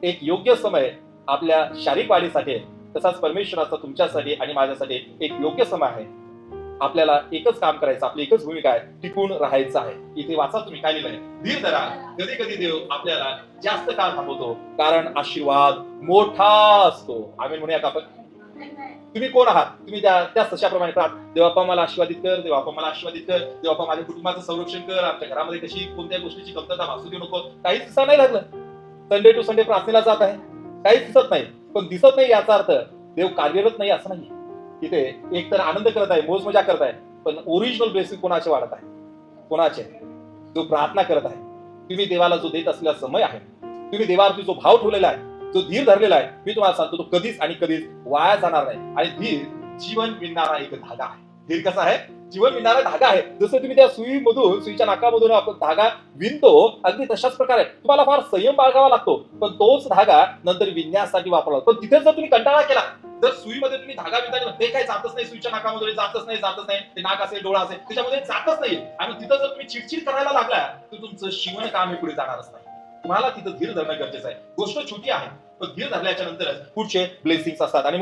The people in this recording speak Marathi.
एक योग्य समय आपल्या शारीरिक वाढीसाठी आहे, तसाच परमेश्वराचा तुमच्यासाठी आणि माझ्यासाठी एक योग्य समय आहे. आपल्याला एकच काम करायचं, आपली एकच भूमिका आहे, टिकून राहायचं आहे. इथे वाचा तुम्ही काय लिहिलंय, धीर धरा. कधी कधी देव आपल्याला जास्त काळ थांबवतो, कारण आशीर्वाद मोठा असतो. आम्ही म्हणूया का आपण? तुम्ही कोण आहात? तुम्ही त्या तशाप्रमाणे देवाप्पा मला आशीर्वादित कर, देवाप्पा मला आशीर्वादित कर, देवाप्पा माझ्या कुटुंबाचं संरक्षण कर, आमच्या घरामध्ये कशी कोणत्या गोष्टीची कमतरता भासू देऊ नको. काहीच दिसत नाही लागलं. संडे टू संडे प्रार्थनेला जात आहे, काहीच दिसत नाही. पण दिसत नाही याचा अर्थ देव कार्यरत नाही असं नाही. तिथे एक तर आनंद करत आहे, मोज मजा करत आहे, पण ओरिजिनल ब्लेसिंग कोणाचे वाढत आहे? कोणाचे? जो प्रार्थना करत आहे. तुम्ही देवाला जो देत असलेला समय आहे, तुम्ही देवावरती जो भाव ठेवलेला आहे, जो धीर धरलेला आहे, मी तुम्हाला सांगतो तो कधीच आणि कधीच वाया जाणार नाही. आणि धीर जीवन विणणारा एक धागा आहे. धीर कसा आहे? जीवन विणणारा धागा आहे. जसं तुम्ही त्या सुईच्या नाकामधून आपण धागा विणतो, अगदी तशाच प्रकारे तुम्हाला फार संयम बाळगावा लागतो, पण तोच धागा नंतर विणण्यासाठी वापरला. पण तिथे जर तुम्ही कंटाळा केला, जर सुईमध्ये तुम्ही धागा विणता, ते काही जातच नाही, सुईच्या नाकामध्ये जातच नाही, ते नाक असेल, डोळा असेल, त्याच्यामध्ये जातच नाही. आणि तिथं जर तुम्ही चिडचिड करायला लागला, तर तुमचं शिवण काम हे पुढे जाणारच नाही. तुम्हाला तिथं धीर धरणं गरजेचं आहे. गोष्ट छोटी आहे, पण धीर धरल्याच्या नंतरच पुढचे ब्लेसिंग्स असतात. आणि